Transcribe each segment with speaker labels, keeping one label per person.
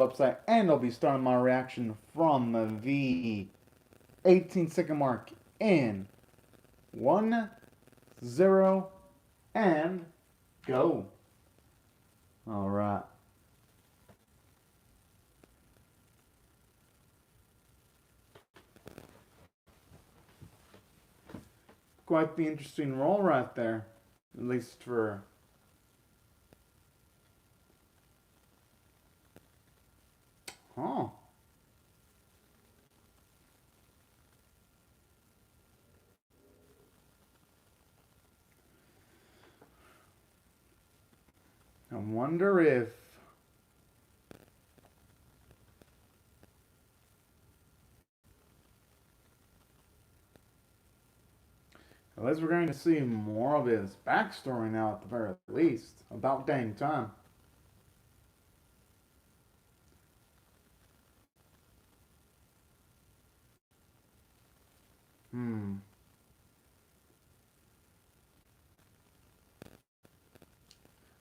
Speaker 1: website, and I'll be starting my reaction from the 18-second mark in 1-0 and go. All right. Quite the interesting role right there, at least for. Oh. I wonder if. At least we're going to see more of his backstory now, at the very least. About dang time. Hmm.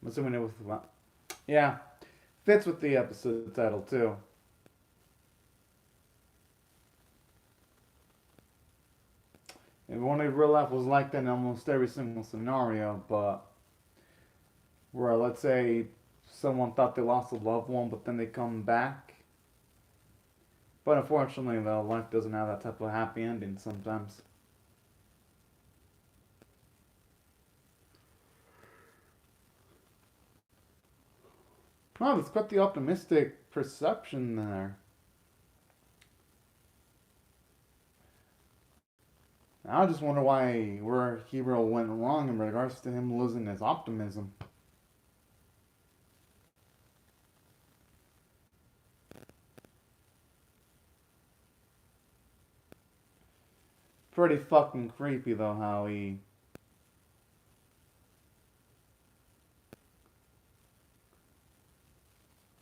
Speaker 1: I'm assuming it was. Yeah. Fits with the episode title, too. If only real life was like that in almost every single scenario, but where, let's say, someone thought they lost a loved one, but then they come back. But unfortunately, though, life doesn't have that type of happy ending sometimes. Wow, that's quite the optimistic perception there. I just wonder where Hero went wrong in regards to him losing his optimism. Pretty fucking creepy though how he.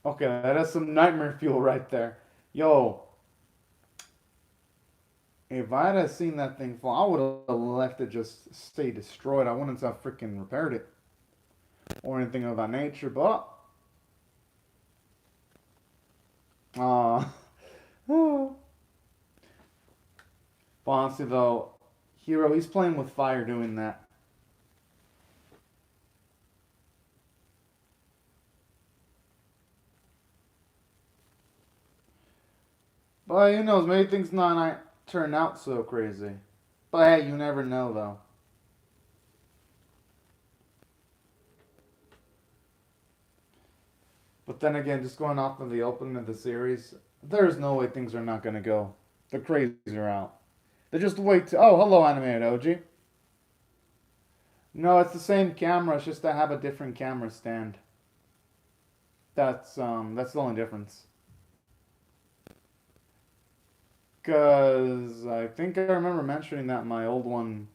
Speaker 1: Okay, that is some nightmare fuel right there. Yo, if I'd have seen that thing fall, I would have left it just stay destroyed. I wouldn't have freaking repaired it or anything of that nature. But, uh, but honestly though, Hero, he's playing with fire doing that. But who knows? Maybe things not turn out so crazy. But hey, you never know though. But then again, just going off of the opening of the series, there's no way things are not gonna go. The crazies are out. They just wait to. Oh, hello, animated OG. No, it's the same camera. It's just I have a different camera stand. That's the only difference. Cause I think I remember mentioning that my old one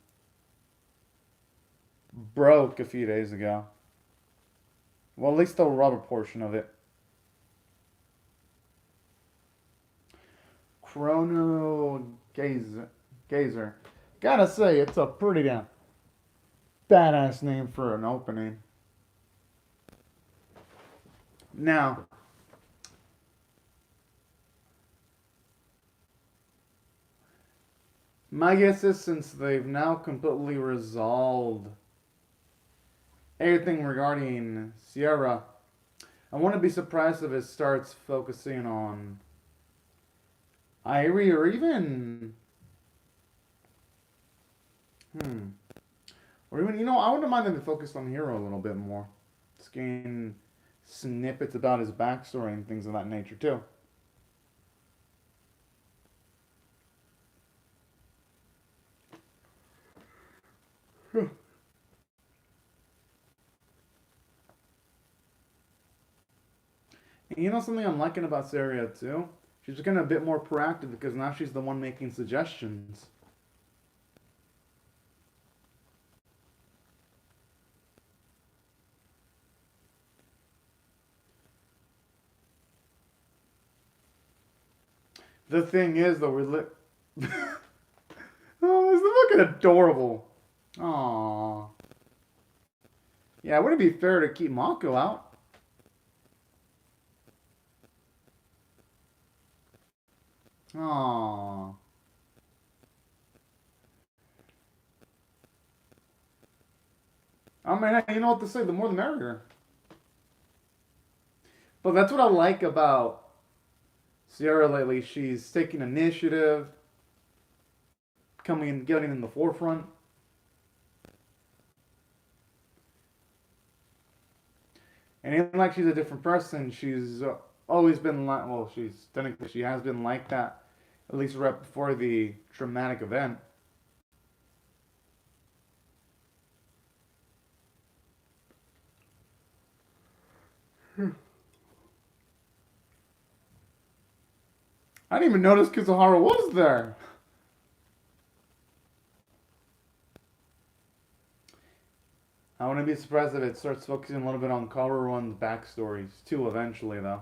Speaker 1: broke a few days ago. Well, at least the rubber portion of it. Chrono Gazer. Gotta say, it's a pretty damn badass name for an opening. Now, my guess is since they've now completely resolved everything regarding Sierra, I wouldn't be surprised if it starts focusing on Irie or even. Hmm. Or even, I wouldn't mind if it focused on Hero a little bit more. Just getting snippets about his backstory and things of that nature, too. And something I'm liking about Saria, too? She's getting a bit more proactive because now she's the one making suggestions. The thing is, though, oh, it's looking adorable. Aww. Yeah, would it be fair to keep Mako out? Aww. I mean, hey, you know what to say. The more the merrier. But that's what I like about Sierra lately. She's taking initiative, getting in the forefront. And even like she's a different person, she's always been like, well, she's technically she has been like that, at least right before the traumatic event. I didn't even notice Kizuhara was there. I wouldn't be surprised if it starts focusing a little bit on Kaoru's backstories too, eventually, though.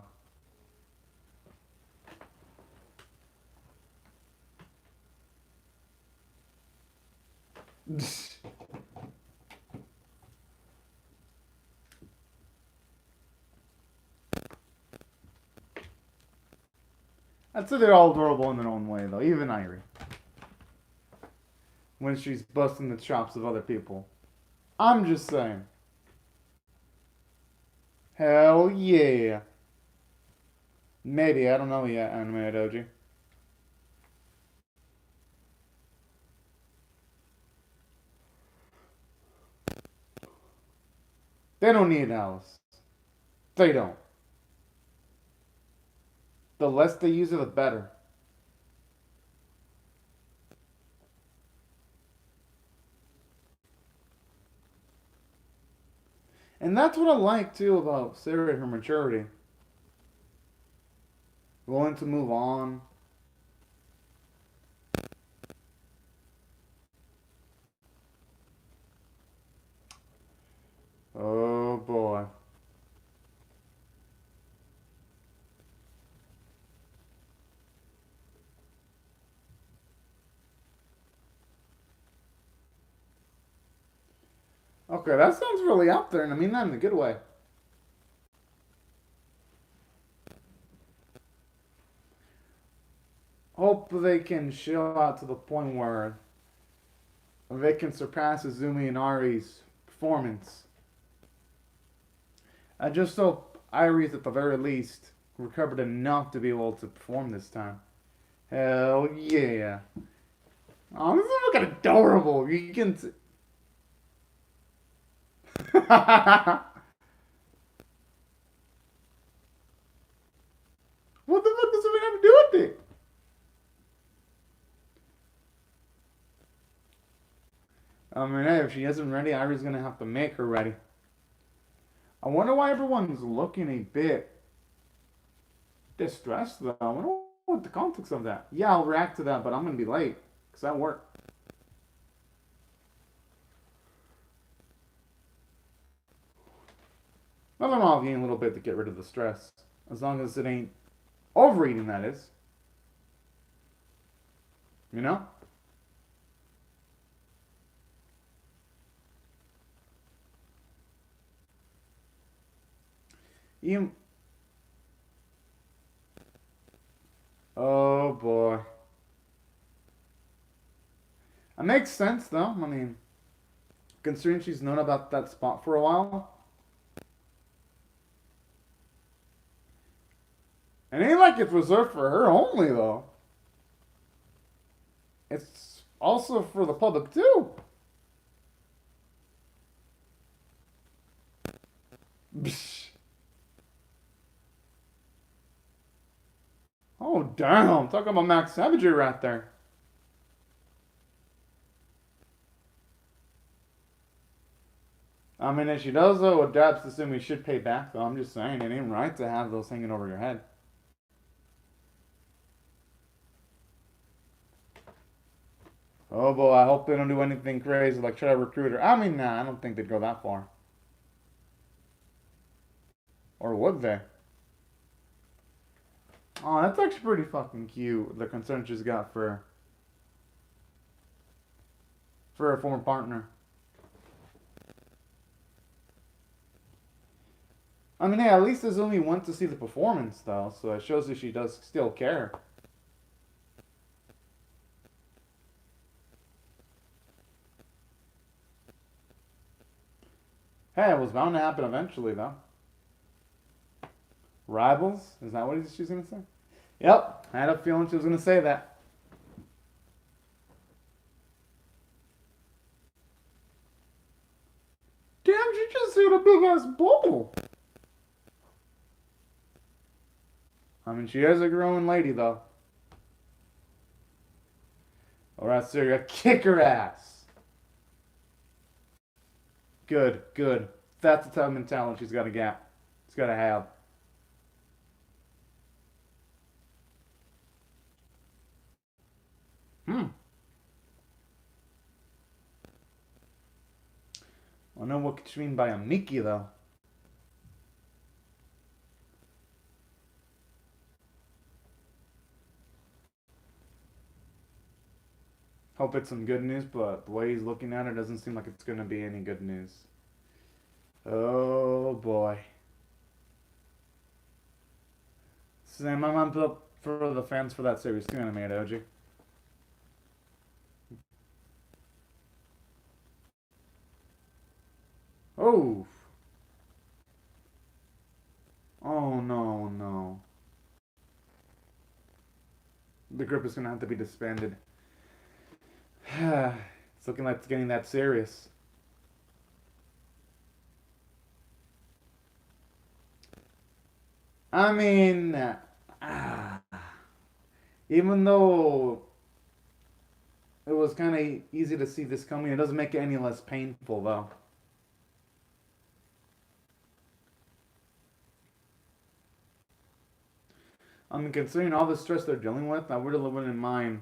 Speaker 1: I'd say they're all adorable in their own way, though. Even Irie, when she's busting the chops of other people. I'm just saying. Hell yeah. Maybe, I don't know yet, Anime Doji. They don't need Alice. They don't. The less they use her, the better. And that's what I like, too, about Sarah, her maturity. Willing to move on. Oh, boy. Okay, that sounds really out there, and I mean that in a good way. Hope they can chill out to the point where they can surpass Izumi and Ari's performance. I just hope Ari's at the very least recovered enough to be able to perform this time. Hell yeah. Oh, this is looking adorable. You can. What the fuck does it have to do with it? I mean, hey, if she isn't ready, Ari's gonna have to make her ready. I wonder why everyone's looking a bit distressed, though. I wonder what the context of that. Yeah, I'll react to that, but I'm gonna be late because I work. Nothing wrong with eating a little bit to get rid of the stress, as long as it ain't overeating. That is, you know. Even. Oh boy. It makes sense though. I mean, considering she's known about that spot for a while. It ain't like it's reserved for her only though. It's also for the public too. Oh damn! Talking about max savagery right there. I mean, if she does though, adapts to assume we should pay back though. I'm just saying, it ain't right to have those hanging over your head. Oh boy, I hope they don't do anything crazy like try to recruit her. I mean, nah, I don't think they'd go that far. Or would they? Oh, that's actually pretty fucking cute. The concern she's got for her former partner. I mean, hey, at least Azumi went to see the performance though, so it shows that she does still care. Hey, it was bound to happen eventually, though. Rivals? Is that what she's gonna say? Yep, I had a feeling she was gonna say that. Damn, she just ate a big ass bowl. I mean, she is a growing lady, though. Alright, so you kick her ass. Good, good. That's the type of mentality she's gotta get. She's gotta have. Hmm. I know what you mean by a Mickey, though. Hope it's some good news, but the way he's looking at it doesn't seem like it's gonna be any good news. Oh boy. Sam, I'm up for the fans for that series too, animated OG. Oh. Oh no, no. The group is gonna have to be disbanded. It's looking like it's getting that serious. I mean, ah, even though it was kind of easy to see this coming, it doesn't make it any less painful, though. I mean, considering all the stress they're dealing with, I would have wouldn't mind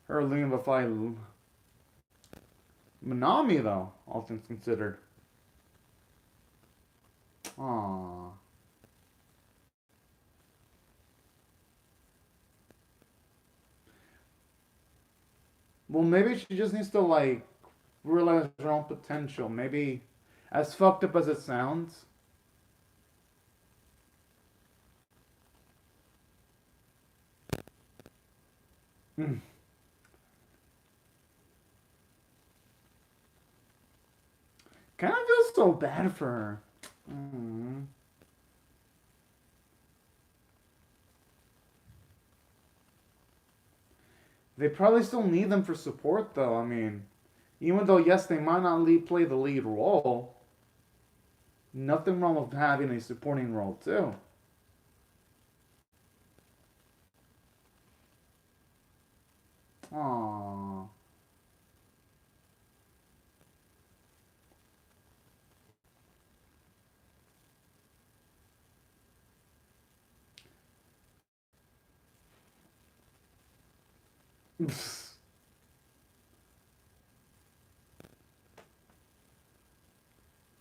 Speaker 1: her leaving before Manami, though, all things considered. Aww. Well, maybe she just needs to, like, realize her own potential. Maybe, as fucked up as it sounds, mm, kind of feels so bad for her. Mm. They probably still need them for support, though. I mean, even though, yes, they might not play the lead role, nothing wrong with having a supporting role, too. Aww.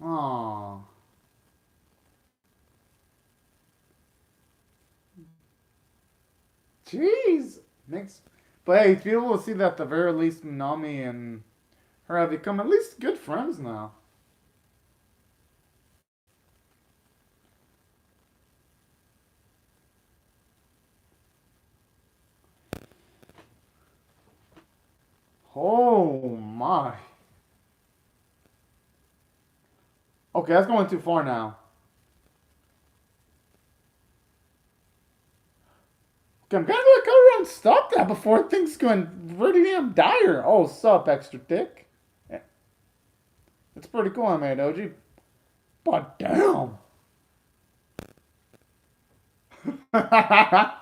Speaker 1: Aww. Jeez. Makes. But hey, to be able to see that at the very least, Nami and her have become at least good friends now. Oh my. Okay, that's going too far now. Okay, I'm gonna go around and stop that before things go pretty damn dire. Oh, sup, extra dick. Yeah, it's pretty cool, I made OG. But damn. I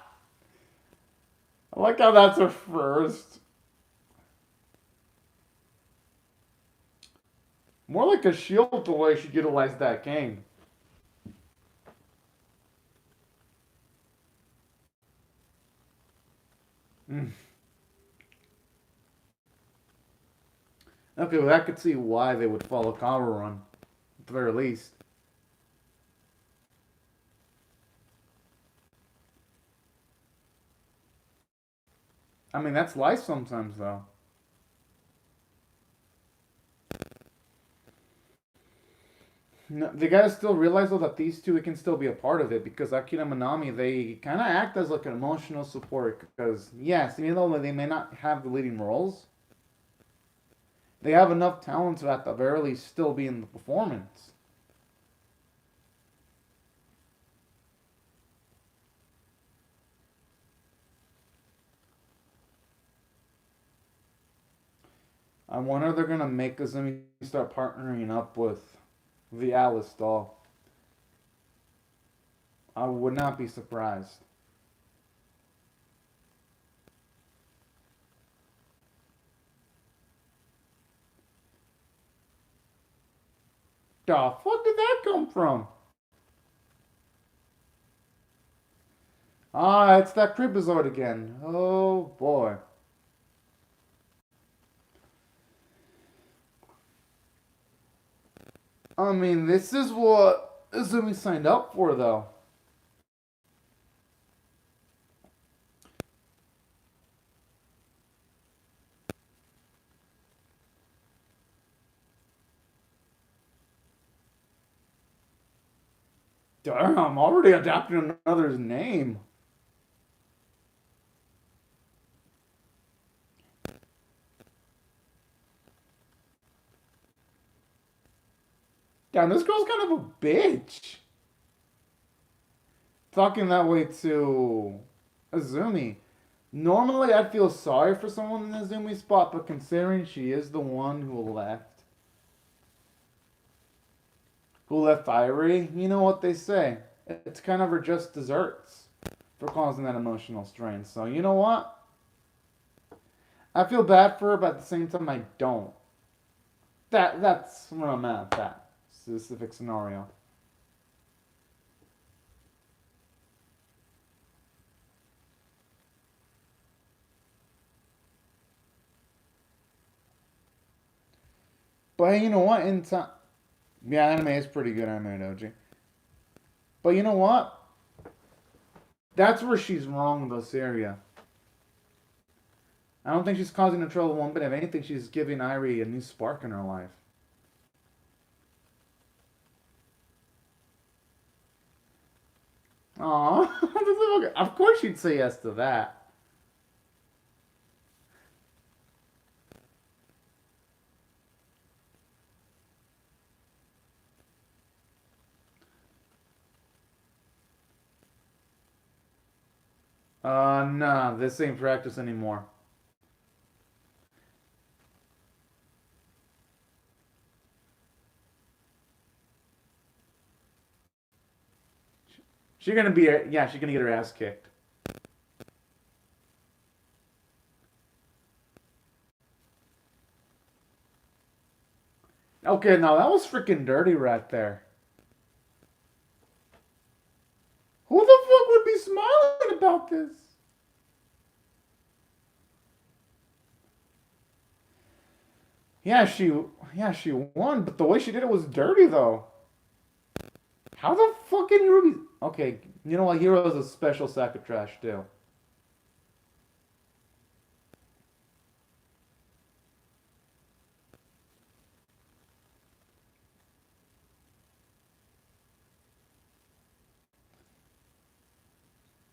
Speaker 1: like how that's her first. More like a shield the way she utilized that cane. Mm. Okay, well, I could see why they would follow Kawa Run, at the very least. I mean, that's life sometimes, though. No, they gotta still realize though that these two can still be a part of it because Akira and Manami they kind of act as like an emotional support because yes, even though they may not have the leading roles, They have enough talent to at the very least still be in the performance. I wonder if they're gonna make Azumi start partnering up with the Alice doll. I would not be surprised. The fuck did that come from? Ah, it's that Creepazord again. Oh boy. I mean, this is what Azumi signed up for, though. Damn, already adapting another's name. Damn, this girl's kind of a bitch. Talking that way to Azumi. Normally, I'd feel sorry for someone in Azumi's spot, but considering she is the one who left Irie, you know what they say. It's kind of her just desserts for causing that emotional strain. So, you know what? I feel bad for her, but at the same time, I don't. That's where I'm at, that specific scenario. But hey, you know what? In time, yeah, anime is pretty good, anime doji. But you know what? That's where she's wrong, though, Syria. I don't think she's causing a trouble one bit. If anything, she's giving Irie a new spark in her life. Aw, of course she'd say yes to that. Nah, this ain't practice anymore. She's gonna be, yeah, she's gonna get her ass kicked. Okay, now that was freaking dirty right there. Who the fuck would be smiling about this? Yeah, she won, but the way she did it was dirty though. How the fuck can Hero be? Okay, you know what? Hero is a special sack of trash too.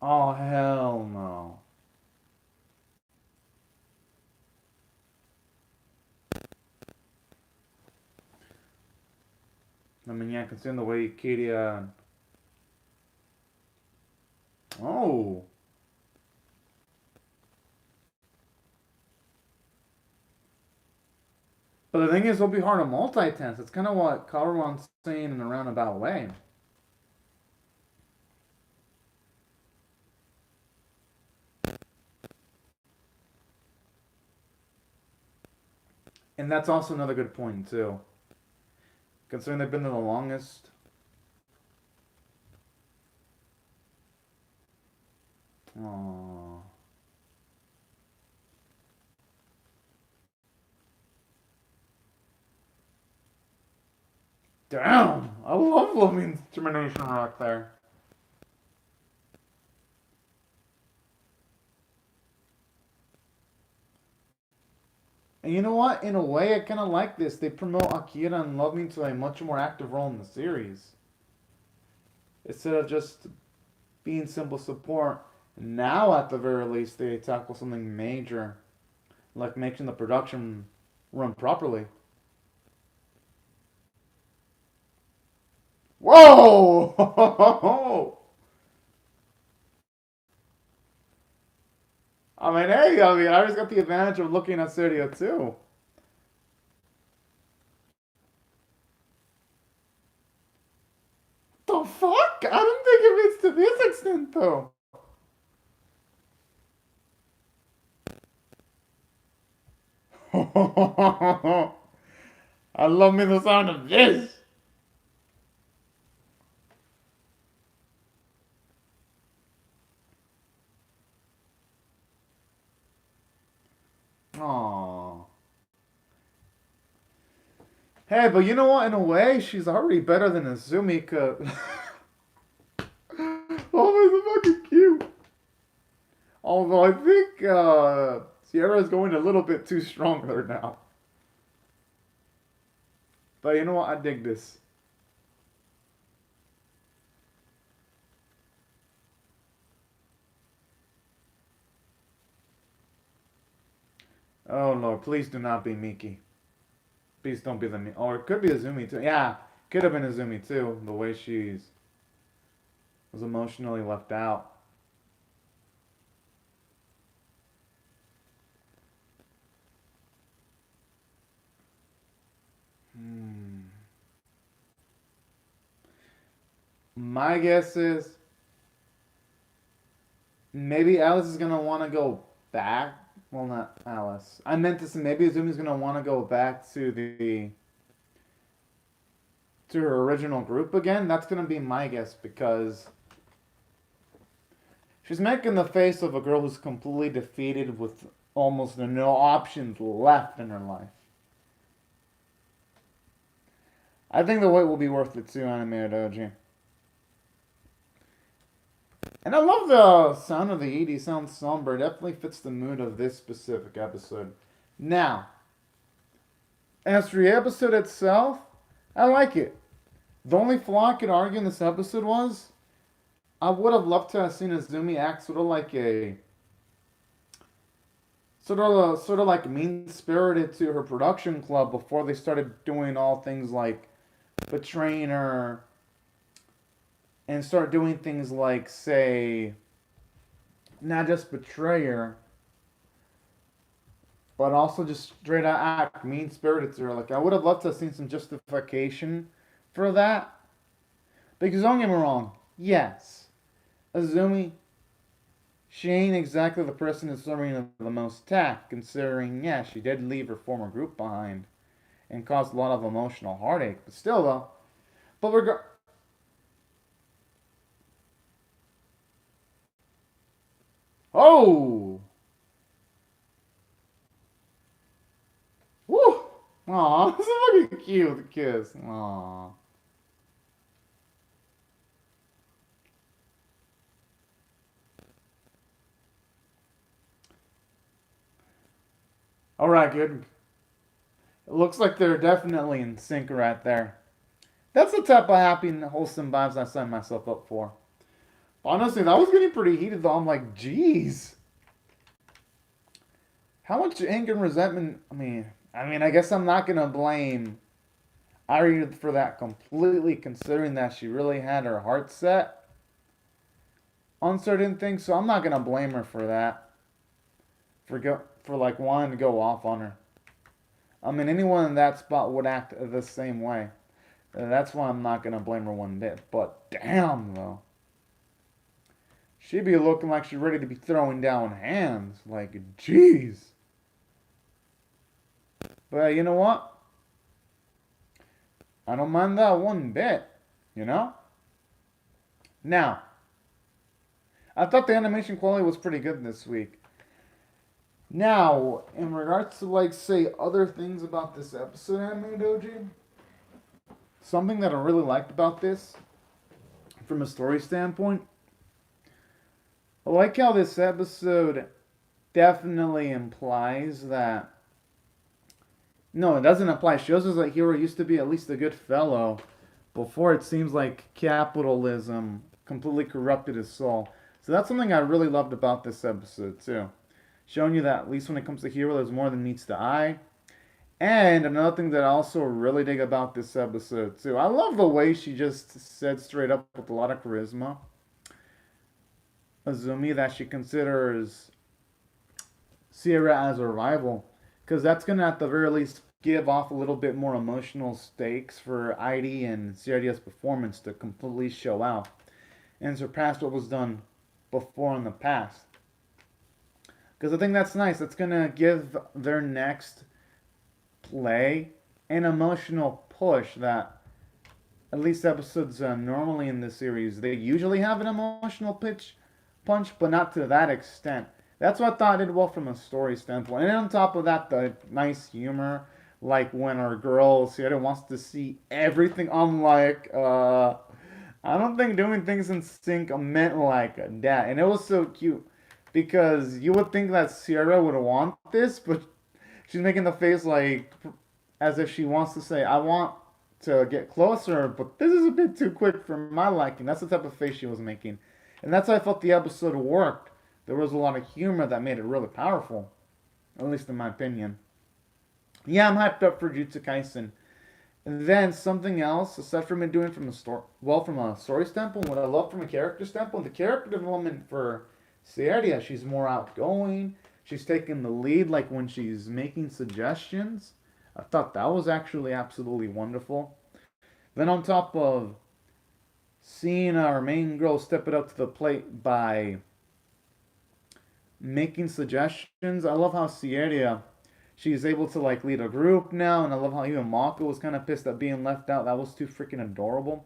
Speaker 1: Oh hell no. I mean, yeah, considering the way Katie. Oh, but the thing is, it'll be hard to multitask. It's kind of what Karuan's saying in a roundabout way, and that's also another good point too. Considering they've been there the longest. Oh, damn! I love Lumine's determination rock there. And you know what? In a way, I kind of like this. They promote Akira and Loving to a much more active role in the series. Instead of just being simple support, now at the very least, they tackle something major, like making the production run properly. Whoa! I mean, hey, I just got the advantage of looking at Studio too. The fuck? I don't think it means to this extent though. I love me the sound of this. Aww. Hey, but you know what? In a way, she's already better than Azumi. Cause oh, it's fucking cute. Although I think Sierra is going a little bit too strong there now. But you know what? I dig this. Oh Lord, please do not be Miki. Please don't be the Mi. Or it could be Azumi too. Yeah, could have been Azumi too. The way she's was emotionally left out. Hmm. My guess is maybe Alice is gonna want to go back. Well, not Alice. I meant to say maybe Azumi's gonna want to go back to her original group again. That's gonna be my guess because she's making the face of a girl who's completely defeated with almost no options left in her life. I think the wait will be worth it too, Anime Doji. And I love the sound of the ED. Sounds somber. It definitely fits the mood of this specific episode. Now, as for the episode itself, I like it. The only flaw I could argue in this episode was I would have loved to have seen Azumi act sort of like mean spirited to her production club before they started doing all things like betraying her and start doing things like say not just betray her but also just straight out act mean spirited to her. Like I would have loved to have seen some justification for that. Because don't get me wrong, yes, Azumi, she ain't exactly the person deserving the most tact, considering, yeah, she did leave her former group behind and caused a lot of emotional heartache. But still, though, but oh, woo, aw, this is fucking cute. The kiss, aw. All right, good. It looks like they're definitely in sync right there. That's the type of happy and wholesome vibes I signed myself up for. Honestly, that was getting pretty heated though. I'm like, geez, how much anger and resentment? I guess I'm not gonna blame Ari for that completely, considering that she really had her heart set on certain things. So I'm not gonna blame her for that, for like wanting to go off on her. I mean, anyone in that spot would act the same way. That's why I'm not gonna blame her one bit. But damn, though, she'd be looking like she's ready to be throwing down hands. Like, jeez. But you know what? I don't mind that one bit. You know. Now, I thought the animation quality was pretty good this week. Now, in regards to like say other things about this episode, Anime Doji, something that I really liked about this, from a story standpoint, I like how this episode definitely implies that. No, it doesn't imply. It shows us that Hero used to be at least a good fellow before it seems like capitalism completely corrupted his soul. So that's something I really loved about this episode too. Showing you that at least when it comes to Hero, there's more than meets the eye. And another thing that I also really dig about this episode too, I love the way she just said straight up with a lot of charisma, Azumi, that she considers Sierra as a rival, because that's gonna at the very least give off a little bit more emotional stakes for ID and Sierra's performance to completely show out and surpass what was done before in the past. Because I think that's nice. It's gonna give their next play an emotional push that at least episodes normally in this series they usually have an emotional pitch punch, but not to that extent. That's what I thought did well from a story standpoint. And on top of that, the nice humor, like when our girl Sierra wants to see everything. Unlike, I don't think doing things in sync meant like that, and it was so cute because you would think that Sierra would want this, but she's making the face like as if she wants to say, "I want to get closer, but this is a bit too quick for my liking." That's the type of face she was making, and that's how I felt the episode worked. There was a lot of humor that made it really powerful, at least in my opinion. Yeah, I'm hyped up for Jujutsu Kaisen. And then something else, aside from it doing from a story, well, from a story standpoint, what I love from a character standpoint, the character development for Sierra, she's more outgoing. She's taking the lead, like when she's making suggestions. I thought that was actually absolutely wonderful. Then on top of seeing our main girl step it up to the plate by making suggestions, I love how Sierra she's able to like lead a group now, and I love how even Mako was kind of pissed at being left out. That was too freaking adorable.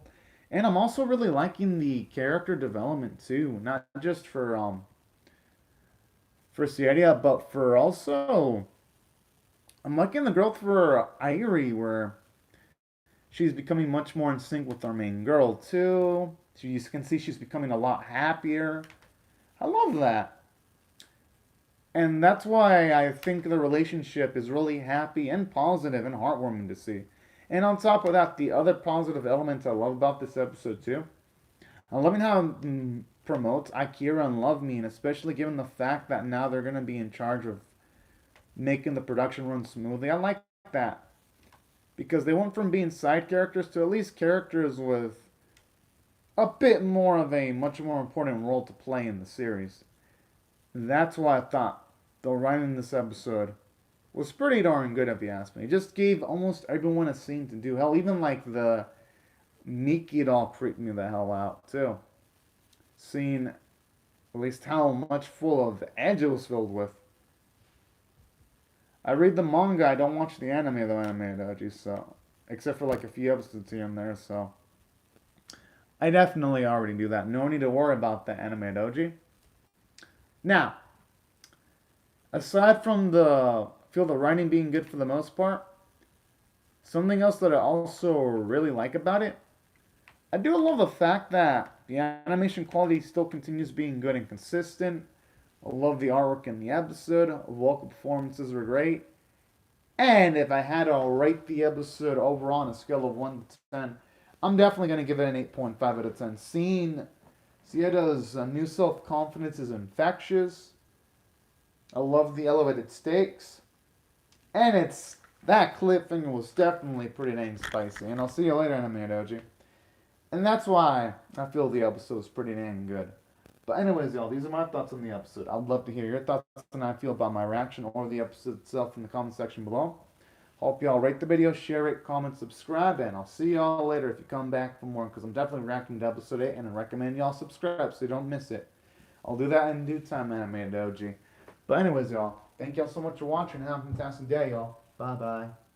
Speaker 1: And I'm also really liking the character development too, not just for Sierra, but for also I'm liking the growth for Irie, where she's becoming much more in sync with our main girl too. You can see she's becoming a lot happier. I love that. And that's why I think the relationship is really happy and positive and heartwarming to see. And on top of that, the other positive elements I love about this episode too. I'm loving how it promotes Akira and Love Me, and especially given the fact that now they're going to be in charge of making the production run smoothly. I like that. Because they went from being side characters to at least characters with a bit more of a much more important role to play in the series. That's why I thought the writing in this episode was pretty darn good, if you ask me. It just gave almost everyone a scene to do. Hell, even like the Gekidol freaked me the hell out, too. Seeing at least how much full of edge it was filled with. I read the manga, I don't watch the anime though, anime doji, so. Except for like a few episodes here and there, so. I definitely already do that. No need to worry about the anime doji. Now, aside from the feel the writing being good for the most part, something else that I also really like about it, I do love the fact that the animation quality still continues being good and consistent. I love the artwork in the episode. Vocal performances were great. And if I had to rate the episode overall on a scale of 1 to 10, I'm definitely going to give it an 8.5 out of 10. Seeing Sierra's new self-confidence is infectious. I love the elevated stakes. And that cliffhanger was definitely pretty dang spicy. And I'll see you later, Anime Doji. And that's why I feel the episode is pretty dang good. But anyways, y'all, these are my thoughts on the episode. I'd love to hear your thoughts on how I feel about my reaction or the episode itself in the comment section below. Hope y'all rate the video, share it, comment, subscribe, and I'll see y'all later if you come back for more, because I'm definitely reacting to episode 8, and I recommend y'all subscribe so you don't miss it. I'll do that in due time, Anime Doji. But anyways, y'all, thank y'all so much for watching. Have a fantastic day, y'all. Bye-bye.